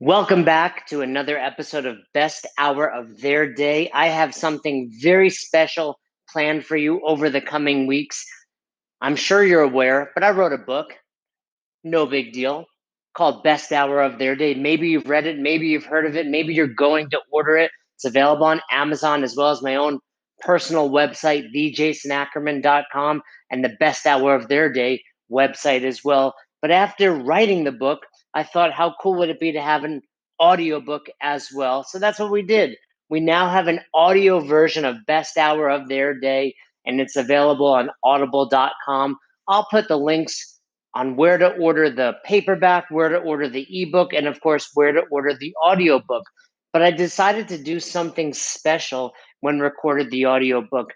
Welcome back to another episode of Best Hour of Their Day. I have something very special planned for you over the coming weeks. I'm sure you're aware, but I wrote a book, no big deal, called Best Hour of Their Day. Maybe you've read it, maybe you've heard of it, maybe you're going to order it. It's available on Amazon as well as my own personal website, thejasonackerman.com, and the Best Hour of Their Day website as well. But after writing the book, I thought, how cool would it be to have an audiobook as well? So that's what we did. We now have an audio version of Best Hour of Their Day, and it's available on audible.com. I'll put the links on where to order the paperback, where to order the ebook, and of course, where to order the audiobook. But I decided to do something special when recorded the audiobook.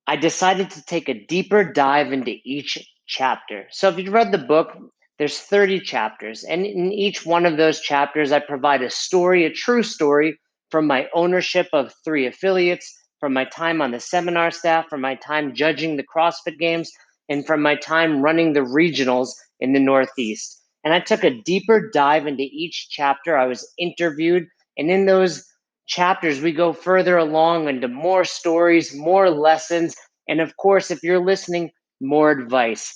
I decided to take a deeper dive into each chapter. So if you've read the book, there's 30 chapters, and in each one of those chapters, I provide a story, a true story from my ownership of 3 affiliates, from my time on the seminar staff, from my time judging the CrossFit Games, and from my time running the regionals in the Northeast. And I took a deeper dive into each chapter. I was interviewed, and in those chapters, we go further along into more stories, more lessons, and of course, if you're listening, more advice.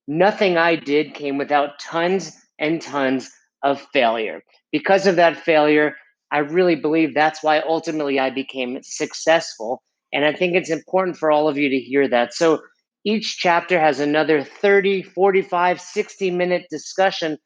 Nothing I did came without tons and tons of failure. Because of that failure, I really believe that's why ultimately I became successful. And I think it's important for all of you to hear that. So each chapter has another 30, 45, 60-minute discussion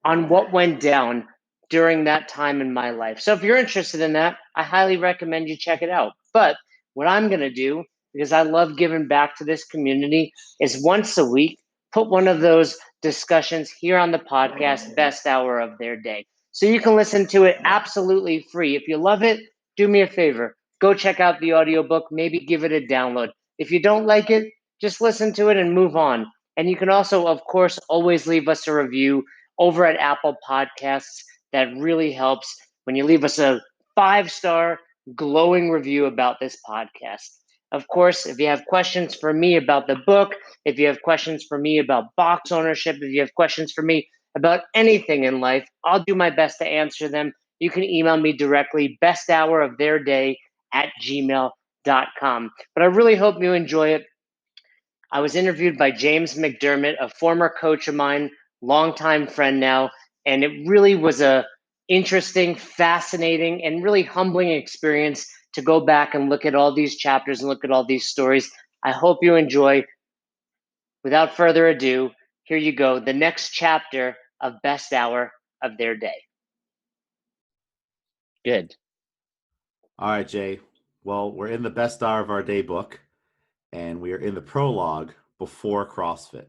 on what went down during that time in my life. So if you're interested in that, I highly recommend you check it out. But what I'm going to do, because I love giving back to this community, is once a week, put one of those discussions here on the podcast, Best Hour of Their Day. So you can listen to it absolutely free. If you love it, do me a favor. Go check out the audiobook, maybe give it a download. If you don't like it, just listen to it and move on. And you can also, of course, always leave us a review over at Apple Podcasts. That really helps when you leave us a 5-star glowing review about this podcast. Of course, if you have questions for me about the book, if you have questions for me about box ownership, if you have questions for me about anything in life, I'll do my best to answer them. You can email me directly, besthouroftheirday@gmail.com. But I really hope you enjoy it. I was interviewed by James McDermott, a former coach of mine, longtime friend now, and it really was a interesting, fascinating, and really humbling experience to go back and look at all these chapters and look at all these stories. I hope you enjoy. Without further ado, here you go, the next chapter of Best Hour of Their Day. Good. All right, Jay. Well, we're in the Best Hour of Our Day book, and we are in the prologue before CrossFit.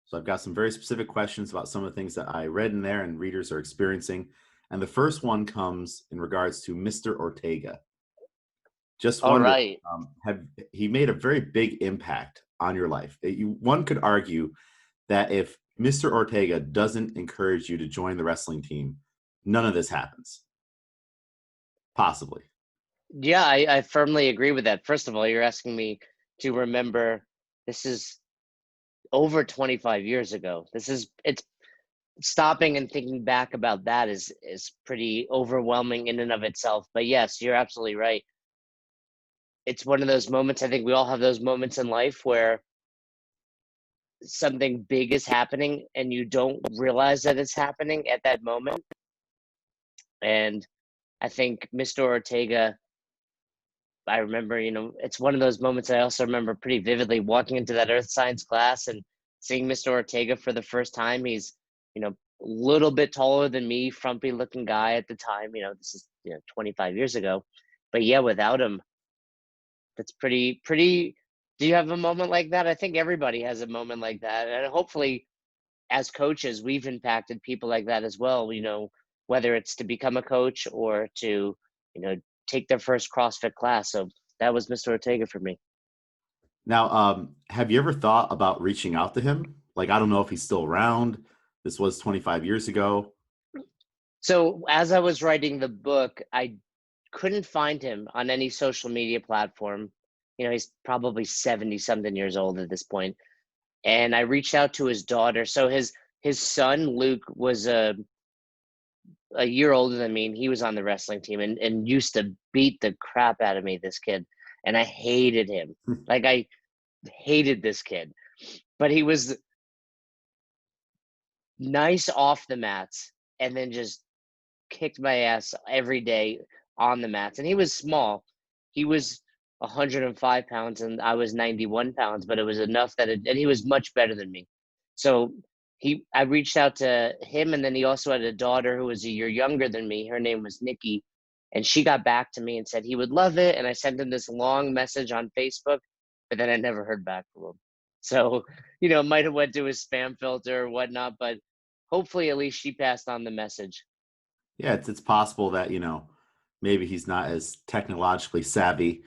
So I've got some very specific questions about some of the things that I read in there and readers are experiencing. And the first one comes in regards to Mr. Ortega. Just wondering, he made a very big impact on your life. One could argue that if Mr. Ortega doesn't encourage you to join the wrestling team, none of this happens. Possibly. Yeah, I firmly agree with that. First of all, you're asking me to remember this is over 25 years ago. It's stopping and thinking back about that is pretty overwhelming in and of itself. But yes, you're absolutely right. It's one of those moments, I think we all have those moments in life where something big is happening and you don't realize that it's happening at that moment. And I think Mr. Ortega, I remember, it's one of those moments I also remember pretty vividly walking into that earth science class and seeing Mr. Ortega for the first time. He's, a little bit taller than me, frumpy looking guy at the time. This is, 25 years ago. But yeah, without him, that's pretty. Do you have a moment like that? I think everybody has a moment like that. And hopefully, as coaches, we've impacted people like that as well, whether it's to become a coach or to, take their first CrossFit class. So that was Mr. Ortega for me. Now, have you ever thought about reaching out to him? Like, I don't know if he's still around. This was 25 years ago. So as I was writing the book, I couldn't find him on any social media platform. He's probably 70 something years old at this point. And I reached out to his daughter. So his son, Luke, was a a year older than me, and he was on the wrestling team and used to beat the crap out of me, this kid. And I hated him. Like, I hated this kid. But he was nice off the mats and then just kicked my ass every day on the mats. And he was small. He was 105 pounds and I was 91 pounds, but it was enough that and he was much better than me. So I reached out to him, and then he also had a daughter who was a year younger than me. Her name was Nikki, and she got back to me and said he would love it. And I sent him this long message on Facebook, but then I never heard back from him. So, it might have went to his spam filter or whatnot, but hopefully at least she passed on the message. Yeah, it's possible that, maybe he's not as technologically savvy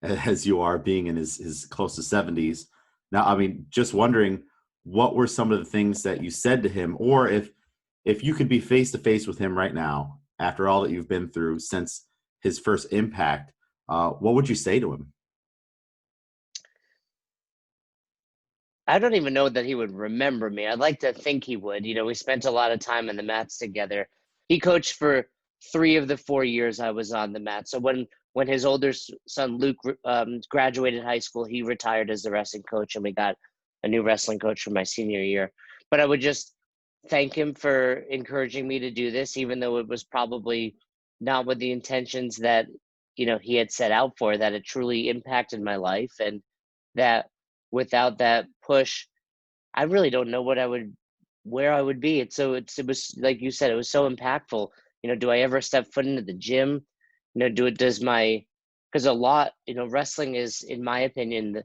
as you are, being in his close to 70s. Now, I mean, just wondering, what were some of the things that you said to him, or if you could be face to face with him right now, after all that you've been through since his first impact, what would you say to him? I don't even know that he would remember me. I'd like to think he would. We spent a lot of time on the mats together. He coached for 3 of the 4 years I was on the mat. So when his older son Luke graduated high school, he retired as the wrestling coach, and we got a new wrestling coach for my senior year. But I would just thank him for encouraging me to do this, even though it was probably not with the intentions that he had set out for. That it truly impacted my life, and that without that push, I really don't know where I would be. It was like you said, it was so impactful. Do I ever step foot into the gym? Because a lot, wrestling is, in my opinion,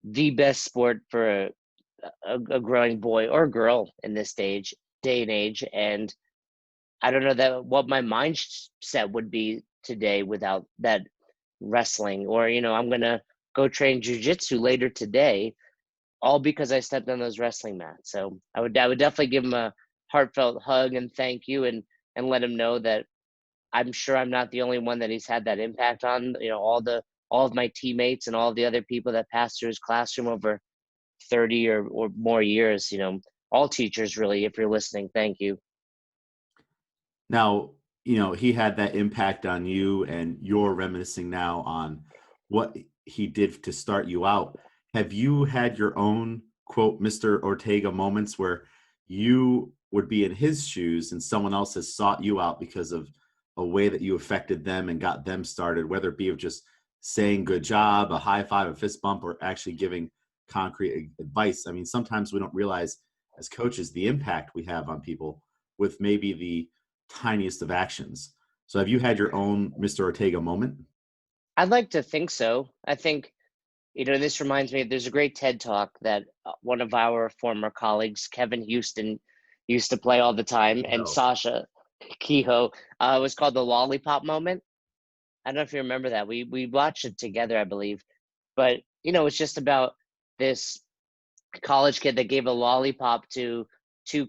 the best sport for a growing boy or girl in this day and age. And I don't know that what my mindset would be today without that wrestling. Or, I'm going to go train jujitsu later today, all because I stepped on those wrestling mats. So I would definitely give him a heartfelt hug and thank you, and let him know that I'm sure I'm not the only one that he's had that impact on. All of my teammates and all the other people that passed through his classroom over 30 or more years. All teachers, really, if you're listening, thank you. Now, he had that impact on you, and you're reminiscing now on what he did to start you out. Have you had your own, quote, Mr. Ortega moments where you would be in his shoes and someone else has sought you out because of a way that you affected them and got them started, whether it be of just saying good job, a high five, a fist bump, or actually giving concrete advice? I mean, sometimes we don't realize as coaches the impact we have on people with maybe the tiniest of actions. So have you had your own Mr. Ortega moment? I'd like to think so. I think, this reminds me, there's a great TED talk that one of our former colleagues, Kevin Houston, used to play all the time, and No. Sasha Kehoe, was called the Lollipop Moment. I don't know if you remember that. We watched it together, I believe. But, it's just about this college kid that gave a lollipop to two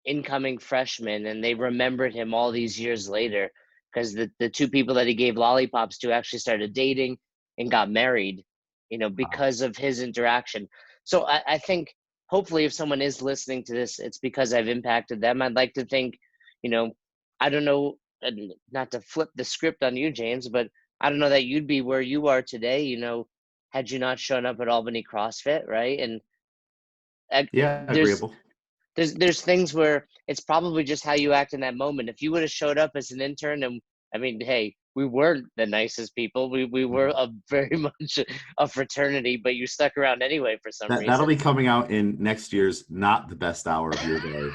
incoming freshmen, and they remembered him all these years later because the two people that he gave lollipops to actually started dating and got married, Wow. because of his interaction. So I think hopefully if someone is listening to this, it's because I've impacted them. I'd like to think, you know, I don't know, and not to flip the script on you, James, but I don't know that you'd be where you are today, had you not shown up at Albany CrossFit, right? And Yeah, there's agreeable. there's things where it's probably just how you act in that moment. If you would have showed up as an intern, and I mean, hey, we weren't the nicest people. We were a very much a fraternity, but you stuck around anyway for some That'll reason. be coming out in next year's Not the Best Hour of Your Day,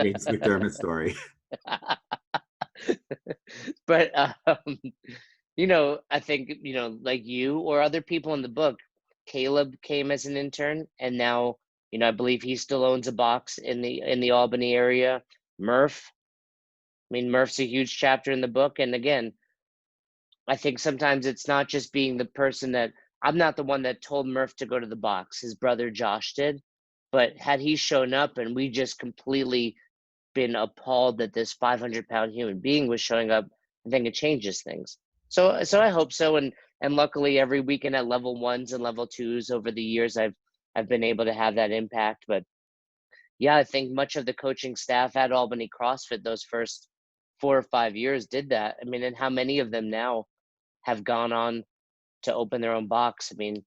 James McDermott story. But I think, like you or other people in the book, Caleb came as an intern, and now, I believe he still owns a box in the Albany area. Murph, I mean, Murph's a huge chapter in the book. And again, I think sometimes it's not just being the person that I'm not the one that told Murph to go to the box. His brother Josh did. But had he shown up and we just completely been appalled that this 500-pound human being was showing up, I think it changes things. So I hope so. And luckily every weekend at level ones and level twos over the years, I've been able to have that impact. But yeah, I think much of the coaching staff at Albany CrossFit those first 4 or 5 years did that. I mean, and how many of them now have gone on to open their own box? I mean,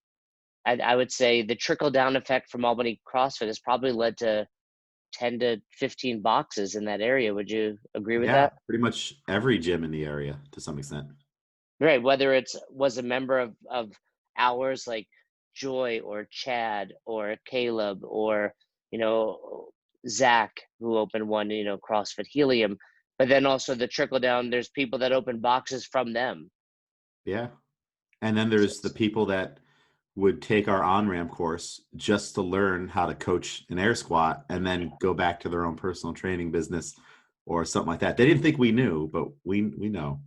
I would say the trickle down effect from Albany CrossFit has probably led to 10 to 15 boxes in that area. Would you agree with Yeah, that? pretty much every gym in the area to some extent. Right. Whether it's was a member of ours like Joy or Chad or Caleb or, you know, Zach, who opened one, you know, CrossFit Helium, but then also the trickle down, there's people that open boxes from them. Yeah. And then So, there's the people that would take our on-ramp course just to learn how to coach an air squat and then go back to their own personal training business or something like that. They didn't think we knew, but we know.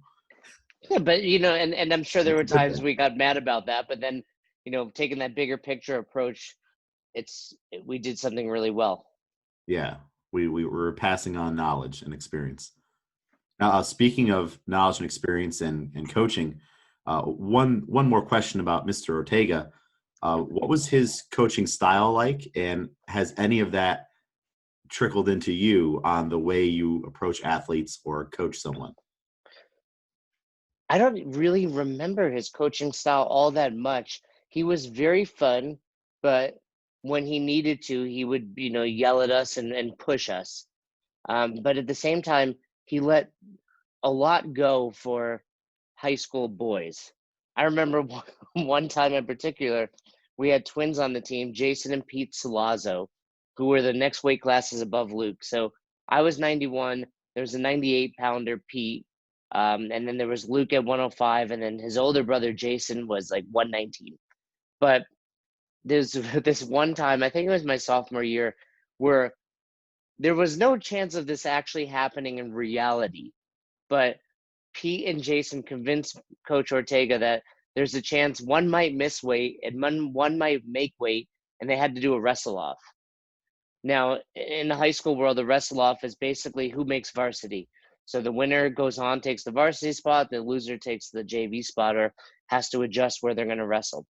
yeah, but you know, and I'm sure there That's were a good times thing. we got mad about that, but then, you know, taking that bigger picture approach, we did something really well. Yeah. We were passing on knowledge and experience. Now, speaking of knowledge and experience and coaching, one more question about Mr. Ortega. What was his coaching style like, and has any of that trickled into you on the way you approach athletes or coach someone? I don't really remember his coaching style all that much. He was very fun, but when he needed to, he would, you know, yell at us and push us. But at the same time, he let a lot go for high school boys. I remember one time in particular, we had twins on the team, Jason and Pete Salazzo, who were the next weight classes above Luke. So I was 91. There was a 98 pounder, Pete. And then there was Luke at 105. And then his older brother, Jason, was like 119. But there's this one time, I think it was my sophomore year, where there was no chance of this actually happening in reality. But Pete and Jason convinced Coach Ortega that there's a chance one might miss weight and one might make weight, and they had to do a wrestle off. Now, in the high school world, the wrestle off is basically who makes varsity. So the winner goes on, takes the varsity spot, the loser takes the JV spot or has to adjust where they're going to wrestle.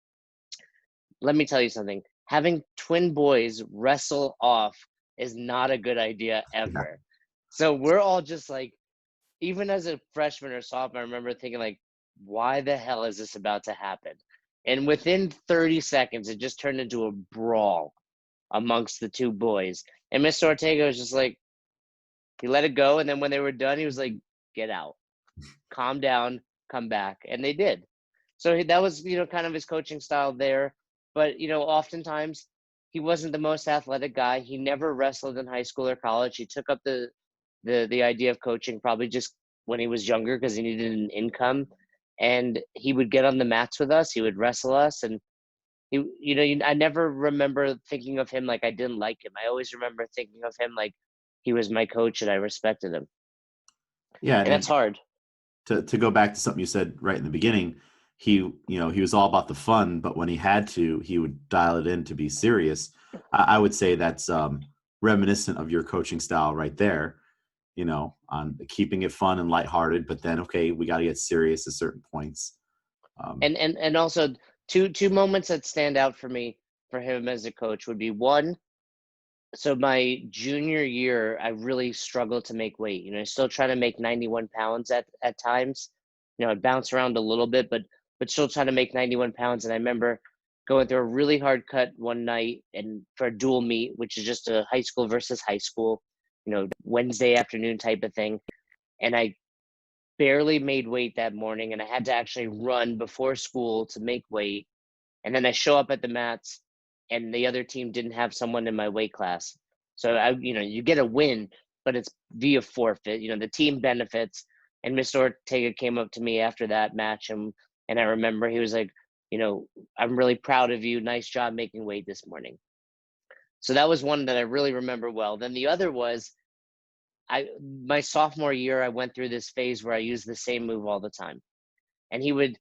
Let me tell you something. Having twin boys wrestle off is not a good idea Yeah. ever. So we're all just like, even as a freshman or sophomore, I remember thinking like, why the hell is this about to happen? And within 30 seconds, it just turned into a brawl amongst the two boys. And Mr. Ortega was just like, he let it go. And then when they were done, he was like, get out, calm down, come back. And they did. So that was, you know, kind of his coaching style there. But, you know, oftentimes he wasn't the most athletic guy. He never wrestled in high school or college. He took up the idea of coaching probably just when he was younger because he needed an income. And he would get on the mats with us. He would wrestle us, and he, you know, I never remember thinking of him like I didn't like him. I always remember thinking of him like he was my coach and I respected him. Yeah, And that's and hard. to go back to something you said right in the beginning, he was all about the fun, but when he had to, he would dial it in to be serious. I would say that's reminiscent of your coaching style right there. On keeping it fun and lighthearted, but then okay, we got to get serious at certain points. And also two moments that stand out for me for him as a coach would be one. So my junior year, I really struggled to make weight. You know, still trying to make 91 pounds at times. You know, I'd bounce around a little bit, but still trying to make 91 pounds. And I remember going through a really hard cut one night and for a dual meet, which is just a high school versus high school, you know, Wednesday afternoon type of thing. And I barely made weight that morning, and I had to actually run before school to make weight. And then I show up at the mats, and the other team didn't have someone in my weight class. So you know, you get a win, but it's via forfeit. You know, the team benefits. And Mr. Ortega came up to me after that match, and I remember he was like, you know, I'm really proud of you. Nice job making weight this morning. So that was one that I really remember well. Then the other was my sophomore year, I went through this phase where I used the same move all the time, and he would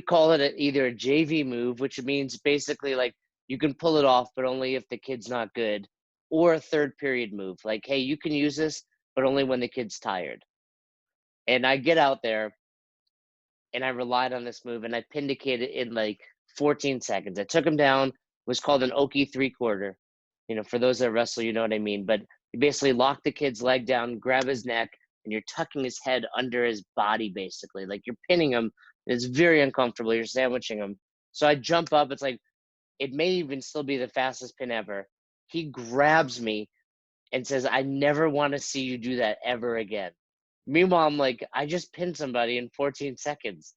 call it either a JV move, which means basically like you can pull it off, but only if the kid's not good, or a third period move, like hey, you can use this, but only when the kid's tired. And I get out there and I relied on this move, and I pinned a kid in like 14 seconds. I took him down. It was called an Oki 3/4. You know, for those that wrestle, you know what I mean. But You basically lock the kid's leg down, grab his neck, and you're tucking his head under his body, basically. Like you're pinning him. It's very uncomfortable. You're sandwiching him. So I jump up. It's like, it may even still be the fastest pin ever. He grabs me and says, I never want to see you do that ever again. Meanwhile, I'm like, I just pinned somebody in 14 seconds.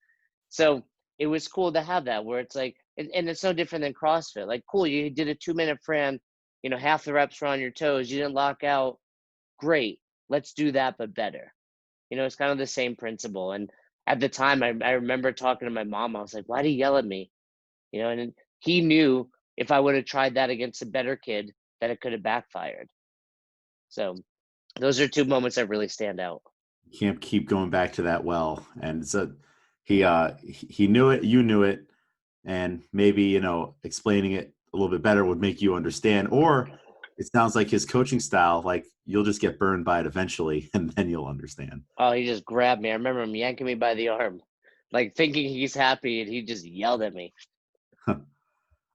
So it was cool to have that where it's like, and it's no different than CrossFit. Like, cool, you did a 2-minute Fran, half the reps were on your toes. You didn't lock out. Great. Let's do that, but better. It's kind of the same principle. And at the time, I remember talking to my mom. I was like, why'd he yell at me? And he knew if I would have tried that against a better kid, that it could have backfired. So those are 2 moments that really stand out. You can't keep going back to that well. And so he knew it, you knew it, and maybe, explaining it a little bit better would make you understand. Or it sounds like his coaching style, like you'll just get burned by it eventually and then you'll understand. Oh, he just grabbed me. I remember him yanking me by the arm, like thinking he's happy, and he just yelled at me.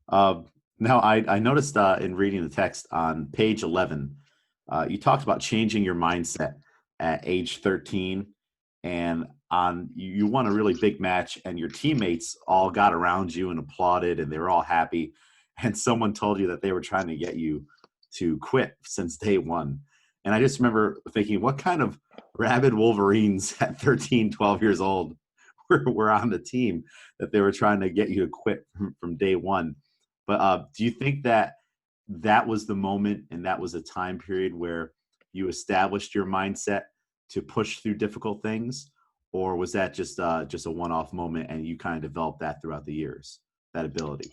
uh, Now, I noticed in reading the text on page 11, you talked about changing your mindset at age 13, and you won a really big match, and your teammates all got around you and applauded, and they were all happy. And someone told you that they were trying to get you to quit since day one. And I just remember thinking, what kind of rabid Wolverines at 13, 12 years old were on the team that they were trying to get you to quit from day one? But do you think that was the moment and that was a time period where you established your mindset to push through difficult things? Or was that just a one-off moment and you kind of developed that throughout the years, that ability?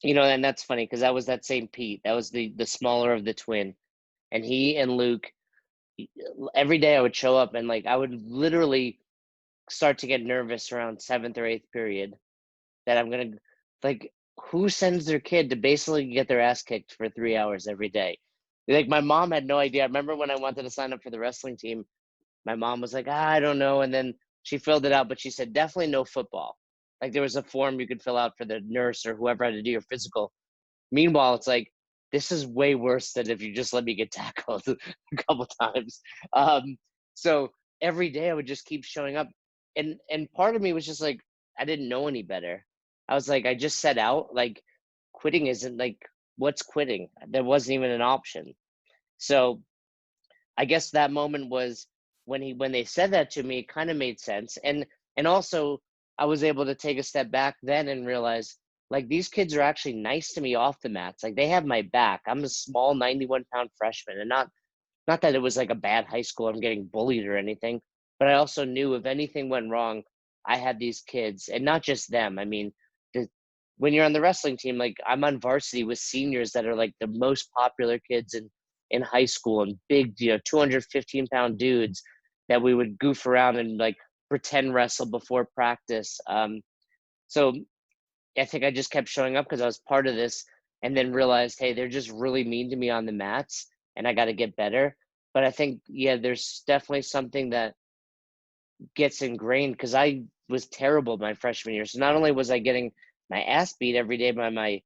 And that's funny because that was that same Pete. That was the smaller of the twin. And he and Luke, every day I would show up and like I would literally start to get nervous around 7th or 8th period that I'm gonna, like, who sends their kid to basically get their ass kicked for 3 hours every day? Like my mom had no idea. I remember when I wanted to sign up for the wrestling team, my mom was like, I don't know. And then she filled it out, but she said, definitely no football. Like there was a form you could fill out for the nurse or whoever had to do your physical. Meanwhile, it's like, this is way worse than if you just let me get tackled a couple times. So every day I would just keep showing up. And part of me was just like, I didn't know any better. I was like, I just set out, like quitting isn't like, what's quitting? There wasn't even an option. So I guess that moment was when they said that to me, it kind of made sense. And also I was able to take a step back then and realize like these kids are actually nice to me off the mats. Like they have my back. I'm a small 91-pound freshman, and not that it was like a bad high school, I'm getting bullied or anything, but I also knew if anything went wrong, I had these kids, and not just them. I mean, the, when you're on the wrestling team, like I'm on varsity with seniors that are like the most popular kids in high school, and big, 215-pound dudes that we would goof around and like pretend wrestle before practice. So I think I just kept showing up because I was part of this, and then realized, hey, they're just really mean to me on the mats, and I got to get better. But I think, yeah, there's definitely something that gets ingrained because I was terrible my freshman year. So not only was I getting my ass beat every day by my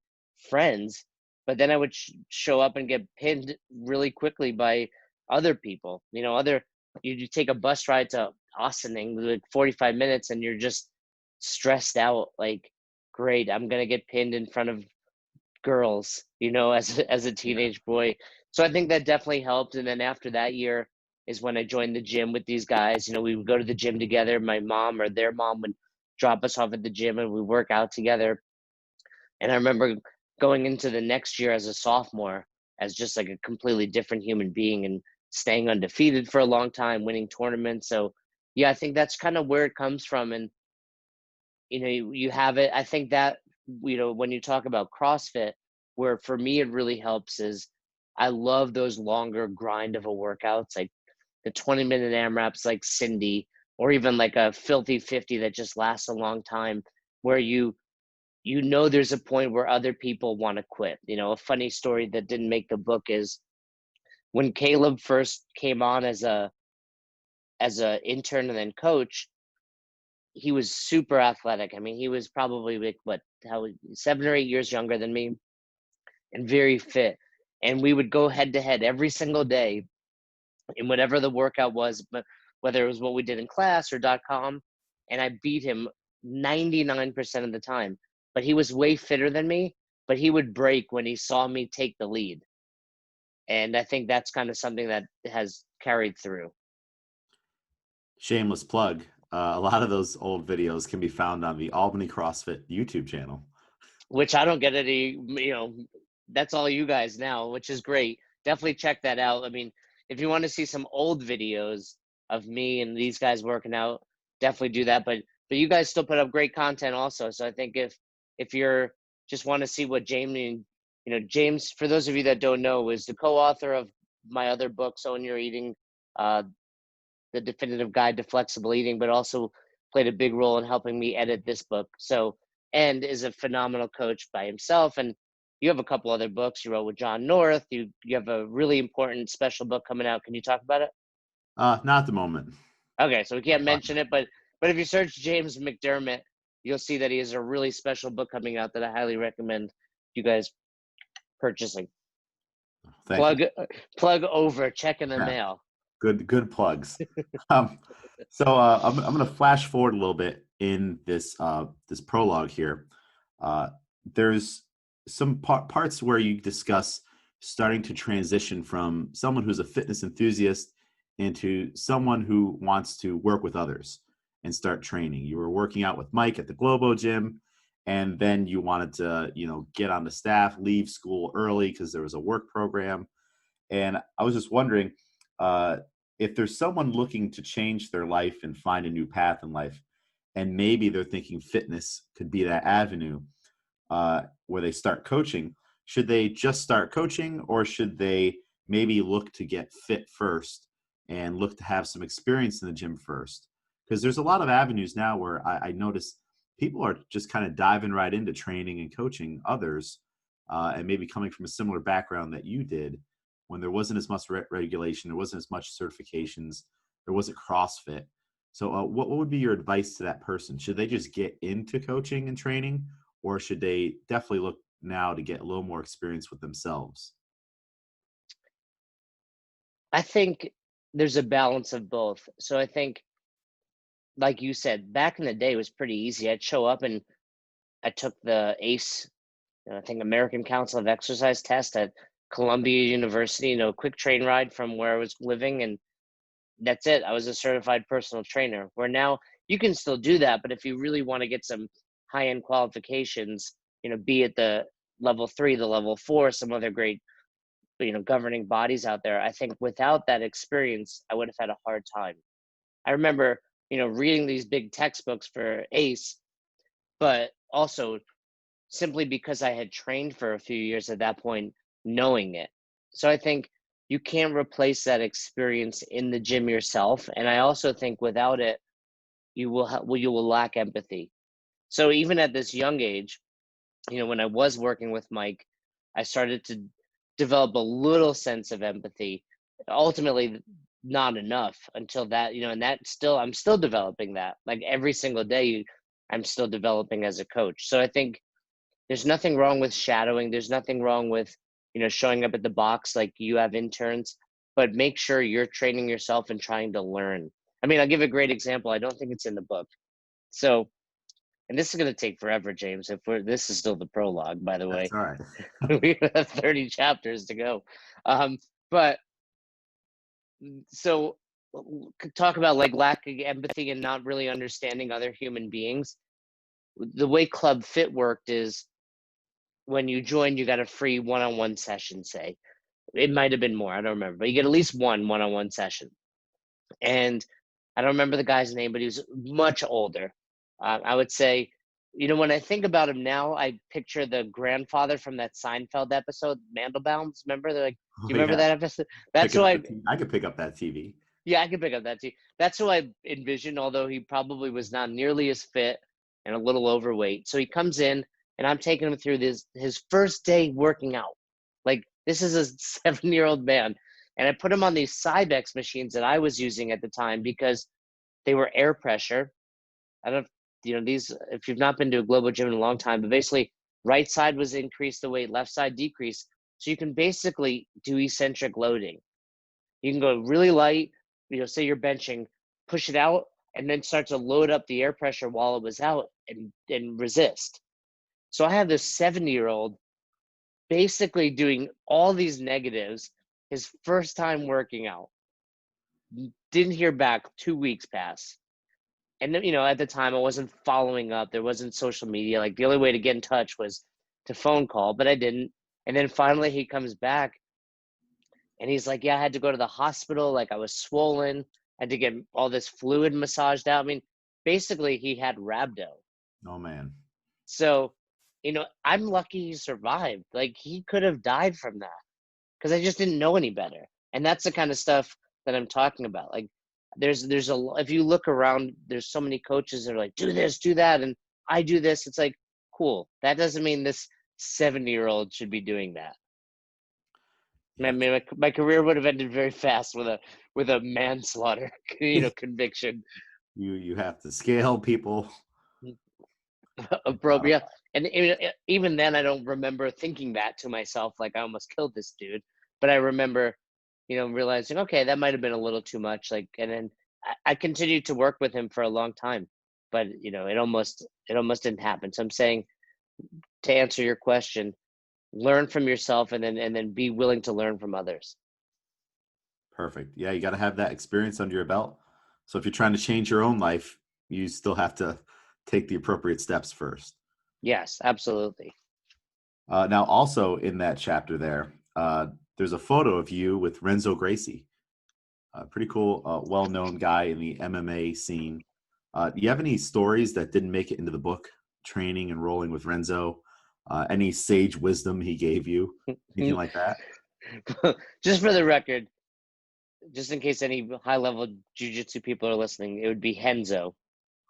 friends, but then I would show up and get pinned really quickly by other people. You take a bus ride to Austining, like 45 minutes, and you're just stressed out. Like, great, I'm gonna get pinned in front of girls, as a Yeah. teenage boy. So I think that definitely helped. And then after that year is when I joined the gym with these guys. We would go to the gym together. My mom or their mom would drop us off at the gym and we work out together. And I remember going into the next year as a sophomore as just like a completely different human being and staying undefeated for a long time, winning tournaments. So yeah, I think that's kind of where it comes from. And you have it. I think that, when you talk about CrossFit, where for me it really helps is I love those longer grind of a workouts, like the 20-minute AMRAPs like Cindy, or even like a filthy 50 that just lasts a long time, where there's a point where other people want to quit. A funny story that didn't make the book is when Caleb first came on as a intern and then coach, he was super athletic. I mean, he was probably like 7 or 8 years younger than me and very fit. and we would go head to head every single day in whatever the workout was, but whether it was what we did in class or .com, and I beat him 99% of the time. But he was way fitter than me, but he would break when he saw me take the lead. And I think that's kind of something that has carried through. Shameless plug. A lot of those old videos can be found on the Albany CrossFit YouTube channel. Which I don't get any, that's all you guys now, which is great. Definitely check that out. I mean, if you want to see some old videos of me and these guys working out, definitely do that. But you guys still put up great content also. So I think if you're just want to see what Jamie, James, for those of you that don't know, is the co-author of my other book, So When You're Eating, The Definitive Guide to Flexible Eating, but also played a big role in helping me edit this book. So, and is a phenomenal coach by himself. And you have a couple other books you wrote with John North. You have a really important special book coming out. Can you talk about it? Not at the moment. Okay, so we can't mention it, but if you search James McDermott, you'll see that he has a really special book coming out that I highly recommend you guys purchasing. Thank you. Plug over, check in the Yeah. mail. Good plugs. So I'm going to flash forward a little bit in this this prologue here. There's some parts where you discuss starting to transition from someone who's a fitness enthusiast into someone who wants to work with others and start training. You were working out with Mike at the Globo gym, and then you wanted to, get on the staff, leave school early because there was a work program. And I was just wondering, if there's someone looking to change their life and find a new path in life, and maybe they're thinking fitness could be that avenue where they start coaching, should they just start coaching, or should they maybe look to get fit first and look to have some experience in the gym first? Because there's a lot of avenues now where I notice people are just kind of diving right into training and coaching others, and maybe coming from a similar background that you did, when there wasn't as much regulation, there wasn't as much certifications, there wasn't CrossFit. So what would be your advice to that person? Should they just get into coaching and training, or should they definitely look now to get a little more experience with themselves? I think there's a balance of both. So I think, like you said, back in the day it was pretty easy. I'd show up and I took the ACE, I think American Council of Exercise test at Columbia University, quick train ride from where I was living, and that's it. I was a certified personal trainer. Where now you can still do that, but if you really want to get some high-end qualifications, be it the level 3, the level 4, some other great, governing bodies out there, I think without that experience, I would have had a hard time. I remember, reading these big textbooks for ACE, but also simply because I had trained for a few years at that point, knowing it. So I think you can't replace that experience in the gym yourself. And I also think without it, you will lack empathy. So even at this young age, when I was working with Mike, I started to develop a little sense of empathy. Ultimately, not enough until that, and I'm still developing that. Like every single day, I'm still developing as a coach. So I think there's nothing wrong with shadowing. There's nothing wrong with, showing up at the box like you have interns, but make sure you're training yourself and trying to learn. I mean, I'll give a great example. I don't think it's in the book. So, and this is going to take forever, James. This is still the prologue, by the way. That's all right. We have 30 chapters to go. But so talk about like lacking empathy and not really understanding other human beings. The way Club Fit worked is, when you join, you got a free one-on-one session, say. It might have been more, I don't remember, but you get at least one-on-one session. And I don't remember the guy's name, but he was much older. I would say, when I think about him now, I picture the grandfather from that Seinfeld episode, Mandelbaums. Remember? They're like, do you remember that episode? That's who I could pick up that TV. Yeah, I can pick up that too. That's who I envisioned, although he probably was not nearly as fit and a little overweight. So he comes in, and I'm taking him through his first day working out. Like, this is a 7-year-old man. And I put him on these Cybex machines that I was using at the time because they were air pressure. I don't, these, if you've not been to a global gym in a long time, but basically right side was increased the weight, left side decreased. So you can basically do eccentric loading. You can go really light, say you're benching, push it out, and then start to load up the air pressure while it was out and resist. So I have this 70-year-old basically doing all these negatives, his first time working out. Didn't hear back, 2 weeks pass. And then, at the time I wasn't following up. There wasn't social media. Like the only way to get in touch was to phone call, but I didn't. And then finally he comes back and he's like, yeah, I had to go to the hospital. Like I was swollen. I had to get all this fluid massaged out. I mean, basically he had rhabdo. Oh man. So, I'm lucky he survived. Like he could have died from that because I just didn't know any better. And that's the kind of stuff that I'm talking about. Like if you look around, there's so many coaches that are like, do this, do that. And I do this. It's like, cool. That doesn't mean this 70-year-old should be doing that. My career would have ended very fast with a manslaughter, conviction. You have to scale people. Appropriate. And even then, I don't remember thinking that to myself, like I almost killed this dude. But I remember, realizing, okay, that might have been a little too much. Like, and then I continued to work with him for a long time, but it almost didn't happen. So I'm saying, to answer your question, learn from yourself and then be willing to learn from others. Perfect. Yeah, you got to have that experience under your belt. So if you're trying to change your own life, you still have to take the appropriate steps first. Yes, absolutely. Now, also in that chapter there's a photo of you with Renzo Gracie, a pretty cool, well-known guy in the MMA scene. Do you have any stories that didn't make it into the book, training and rolling with Renzo? Any sage wisdom he gave you? Anything like that? Just for the record, just in case any high-level jiu-jitsu people are listening, it would be Renzo.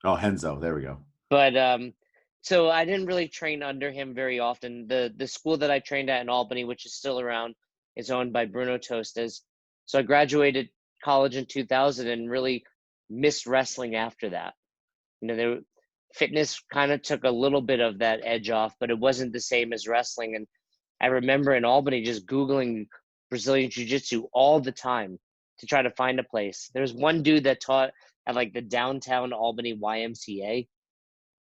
Oh, Renzo. There we go. But so I didn't really train under him very often. The school that I trained at in Albany, which is still around, is owned by Bruno Tostes. So I graduated college in 2000 and really missed wrestling after that. Fitness kind of took a little bit of that edge off, but it wasn't the same as wrestling. And I remember in Albany just Googling Brazilian Jiu-Jitsu all the time to try to find a place. There's one dude that taught at like the downtown Albany YMCA,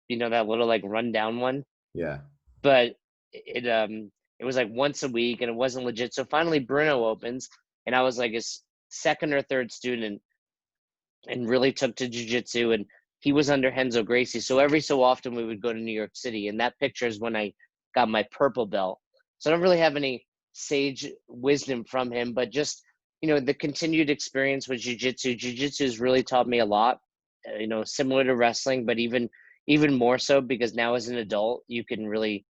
that little like rundown one. Yeah. But it was like once a week and it wasn't legit. So finally Bruno opens and I was like his second or third student and really took to jiu-jitsu, and he was under Renzo Gracie. So every so often we would go to New York City, and that picture is when I got my purple belt. So I don't really have any sage wisdom from him, but just, the continued experience with jiu-jitsu. Jiu-jitsu has really taught me a lot, similar to wrestling, but even more so because now as an adult, you can really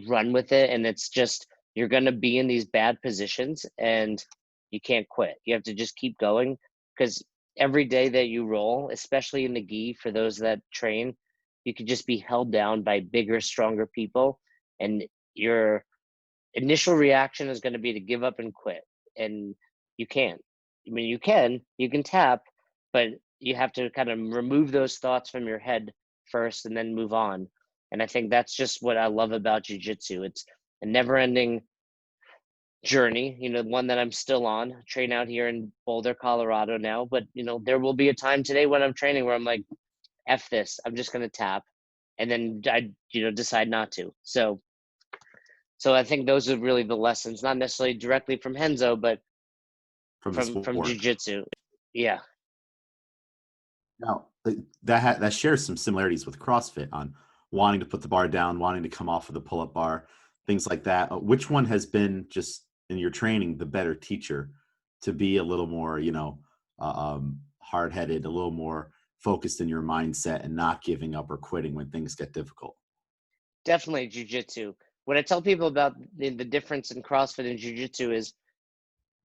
run with it. And it's just, you're going to be in these bad positions and you can't quit. You have to just keep going because every day that you roll, especially in the gi, for those that train, you could just be held down by bigger, stronger people. And your initial reaction is going to be to give up and quit. And you can't. I mean, you can tap, but you have to kind of remove those thoughts from your head first and then move on. And I think that's just what I love about jiu-jitsu. It's a never-ending journey, one that I'm still on. I train out here in Boulder, Colorado now, but there will be a time today when I'm training where I'm like, F this, I'm just going to tap. And then I, decide not to. So I think those are really the lessons, not necessarily directly from Renzo, but from jiu-jitsu. Yeah. Now that shares some similarities with CrossFit on wanting to put the bar down, wanting to come off of the pull-up bar, things like that. Which one has been, just in your training, the better teacher to be a little more, hard-headed, a little more focused in your mindset and not giving up or quitting when things get difficult? Definitely jiu-jitsu. What I tell people about the difference in CrossFit and jiu-jitsu is,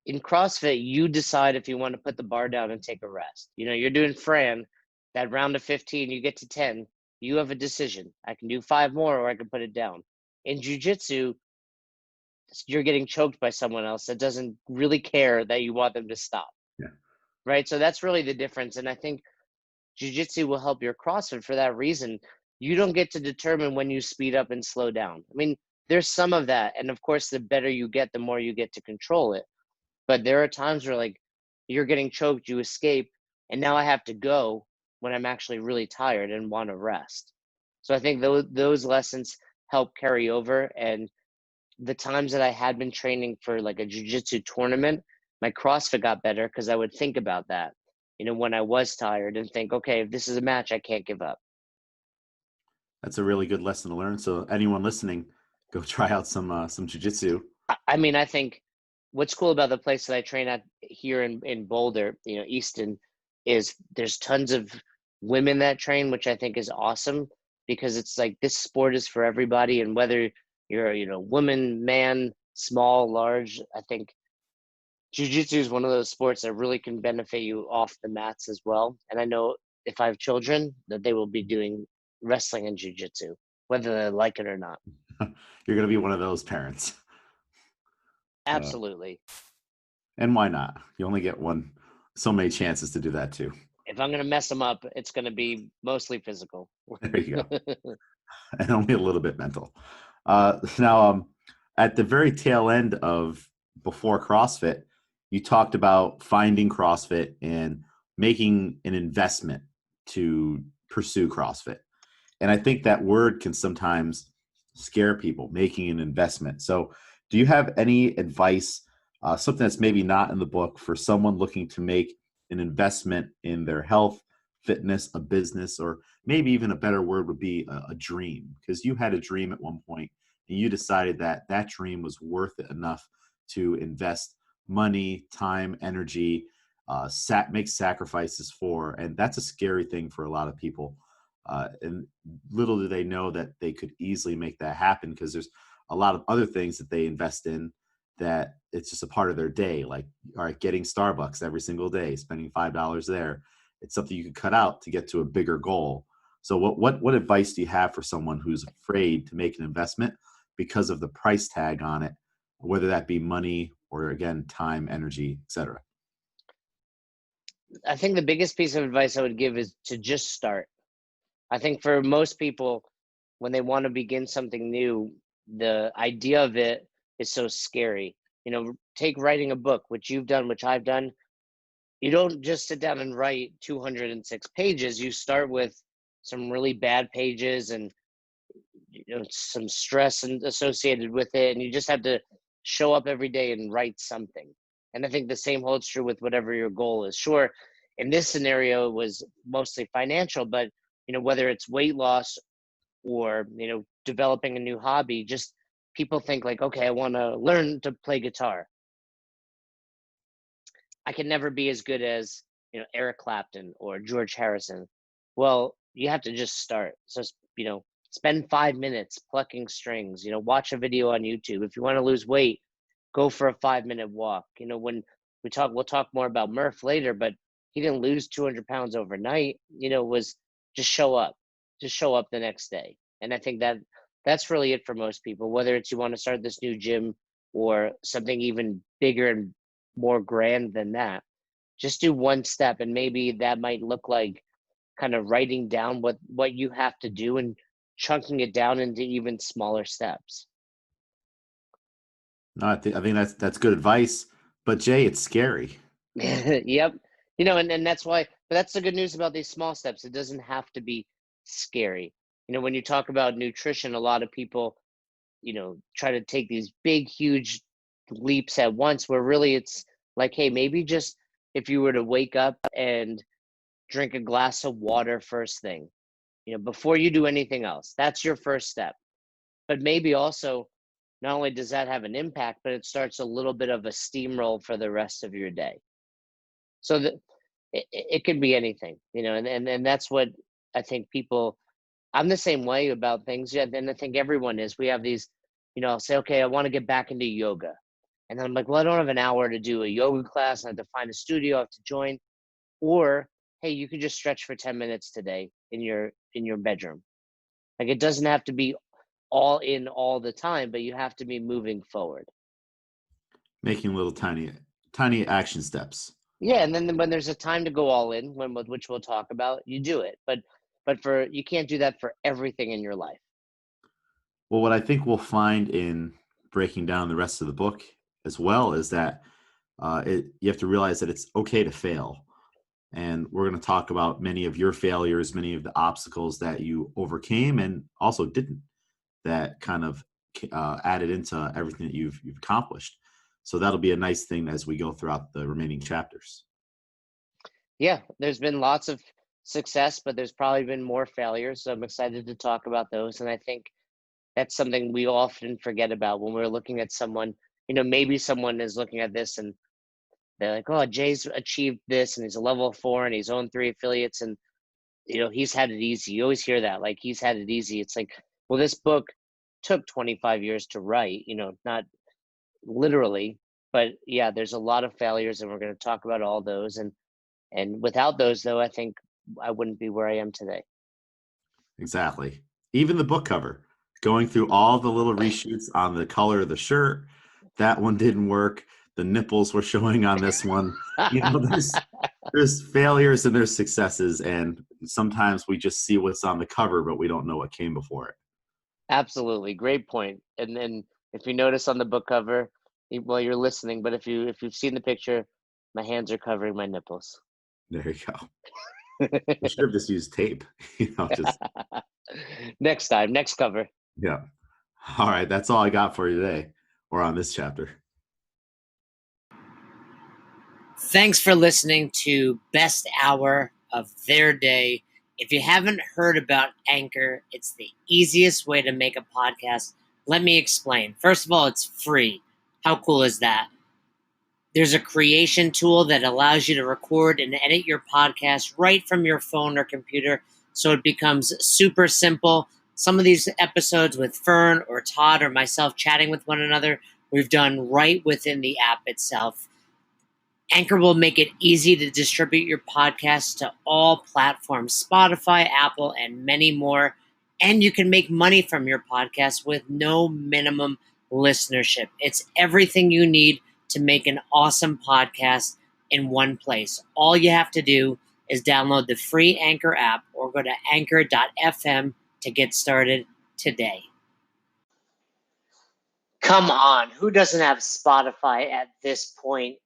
in CrossFit, you decide if you want to put the bar down and take a rest. You're doing Fran, that round of 15, you get to 10, you have a decision. I can do 5 more or I can put it down. In jiu-jitsu, you're getting choked by someone else that doesn't really care that you want them to stop. Yeah. Right? So that's really the difference. And I think jiu-jitsu will help your CrossFit for that reason. You don't get to determine when you speed up and slow down. I mean, there's some of that. And of course, the better you get, the more you get to control it. But there are times where like you're getting choked, you escape, and now I have to go when I'm actually really tired and want to rest. So I think those lessons help carry over. And the times that I had been training for like a jiu-jitsu tournament, my CrossFit got better because I would think about that, when I was tired and think, okay, if this is a match, I can't give up. That's a really good lesson to learn. So anyone listening, go try out some jujitsu. I mean, I think what's cool about the place that I train at here in Boulder, Easton, is there's tons of women that train, which I think is awesome because it's like this sport is for everybody. And whether you're, woman, man, small, large, I think jiu-jitsu is one of those sports that really can benefit you off the mats as well. And I know if I have children that they will be doing wrestling and jiu-jitsu, whether they like it or not. You're going to be one of those parents. Absolutely. And why not? You only get so many chances to do that too. If I'm going to mess them up, it's going to be mostly physical. There you go. And only a little bit mental. Now, at the very tail end of before CrossFit, you talked about finding CrossFit and making an investment to pursue CrossFit. And I think that word can sometimes scare people, making an investment. So do you have any advice, something that's maybe not in the book, for someone looking to make an investment in their health, fitness, a business, or maybe even a better word would be a dream? Because you had a dream at one point and you decided that that dream was worth it enough to invest money, time, energy, make sacrifices for. And that's a scary thing for a lot of people. And little do they know that they could easily make that happen, because there's a lot of other things that they invest in that it's just a part of their day. Like, all right, getting Starbucks every single day, spending $5 there. It's something you could cut out to get to a bigger goal. So what advice do you have for someone who's afraid to make an investment because of the price tag on it, whether that be money or, again, time, energy, etc.? I think the biggest piece of advice I would give is to just start. I think for most people, when they want to begin something new, the idea of it is so scary. Take writing a book, which you've done, which I've done. You don't just sit down and write 206 pages. You start with some really bad pages and some stress associated with it, and you just have to show up every day and write something. And I think the same holds true with whatever your goal is. Sure, in this scenario, it was mostly financial, but whether it's weight loss or developing a new hobby, just people think like, okay, I want to learn to play guitar. I can never be as good as Eric Clapton or George Harrison. Well, you have to just start. So spend 5 minutes plucking strings. Watch a video on YouTube. If you want to lose weight, go for a 5-minute walk. When we'll talk more about Murph later, but he didn't lose 200 pounds overnight. Was just show up the next day. And I think that's really it for most people, whether it's you want to start this new gym or something even bigger and more grand than that. Just do one step, and maybe that might look like kind of writing down what you have to do and chunking it down into even smaller steps. No, I think that's good advice. But Jay, it's scary. Yep. And that's why, but that's the good news about these small steps. It doesn't have to be scary. When you talk about nutrition, a lot of people, try to take these big, huge leaps at once, where really it's like, hey, maybe just if you were to wake up and drink a glass of water first thing, before you do anything else, that's your first step. But maybe also, not only does that have an impact, but it starts a little bit of a steamroll for the rest of your day. So that it could be anything, and that's what I think people, I'm the same way about things. Yeah, and I think everyone is. We have these, I'll say, okay, I want to get back into yoga. And then I'm like, well, I don't have an hour to do a yoga class. I have to find a studio, I have to join. Or, hey, you can just stretch for 10 minutes today in your bedroom. Like, it doesn't have to be all in all the time, but you have to be moving forward. Making little tiny action steps. Yeah, and then when there's a time to go all in, which we'll talk about, you do it. But you can't do that for everything in your life. Well, what I think we'll find in breaking down the rest of the book as well is that you have to realize that it's okay to fail. And we're going to talk about many of your failures, many of the obstacles that you overcame and also didn't, that kind of added into everything that you've accomplished. So that'll be a nice thing as we go throughout the remaining chapters. Yeah, there's been lots of success, but there's probably been more failures. So I'm excited to talk about those. And I think that's something we often forget about when we're looking at someone. Maybe someone is looking at this and they're like, oh, Jay's achieved this and he's a level 4 and he's owned 3 affiliates and he's had it easy. You always hear that, like, he's had it easy. It's like, well, this book took 25 years to write, not literally, but yeah, there's a lot of failures and we're going to talk about all those. And without those, though, I think I wouldn't be where I am today. Exactly. Even the book cover, going through all the little reshoots on the color of the shirt, that one didn't work. The nipples were showing on this one. There's failures and there's successes, and sometimes we just see what's on the cover, but we don't know what came before it. Absolutely, great point. And then if you notice on the book cover, well, you're listening, but if you've seen the picture, my hands are covering my nipples. There you go. We should have just used tape. Just Next time, next cover. yeah. All right, that's all I got for you today, or on this chapter. Thanks for listening to Best Hour of Their Day. If you haven't heard about Anchor, it's the easiest way to make a podcast. Let me explain. First of all, it's free. How cool is that? There's a creation tool that allows you to record and edit your podcast right from your phone or computer, so it becomes super simple. Some of these episodes with Fern or Todd or myself chatting with one another, we've done right within the app itself. Anchor will make it easy to distribute your podcast to all platforms, Spotify, Apple, and many more. And you can make money from your podcast with no minimum listenership. It's everything you need to make an awesome podcast in one place. All you have to do is download the free Anchor app or go to anchor.fm to get started today. Come on, who doesn't have Spotify at this point?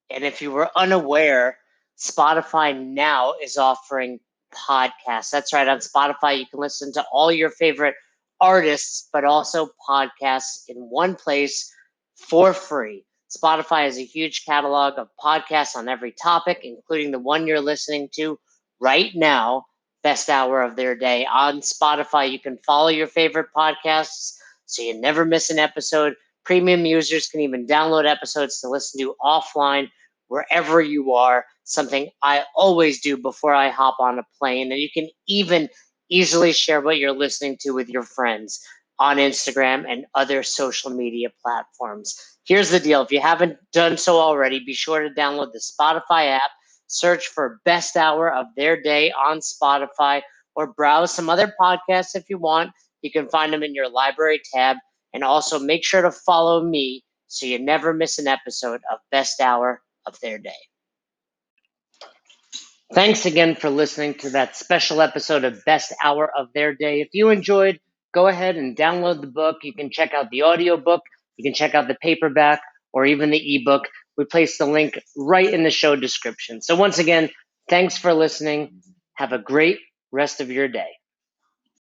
And if you were unaware, Spotify now is offering podcasts. That's right. On Spotify, you can listen to all your favorite artists, but also podcasts in one place for free. Spotify has a huge catalog of podcasts on every topic, including the one you're listening to right now, Best Hour of Their Day. On Spotify, you can follow your favorite podcasts so you never miss an episode. Premium users can even download episodes to listen to offline wherever you are, something I always do before I hop on a plane. And you can even easily share what you're listening to with your friends on Instagram and other social media platforms. Here's the deal. If you haven't done so already, be sure to download the Spotify app, search for Best Hour of Their Day on Spotify, or browse some other podcasts if you want. You can find them in your library tab. And also make sure to follow me so you never miss an episode of Best Hour of Their Day. Thanks again for listening to that special episode of Best Hour of Their Day. If you enjoyed, go ahead and download the book. You can check out the audiobook, you can check out the paperback, or even the ebook. We place the link right in the show description. So once again, thanks for listening. Have a great rest of your day.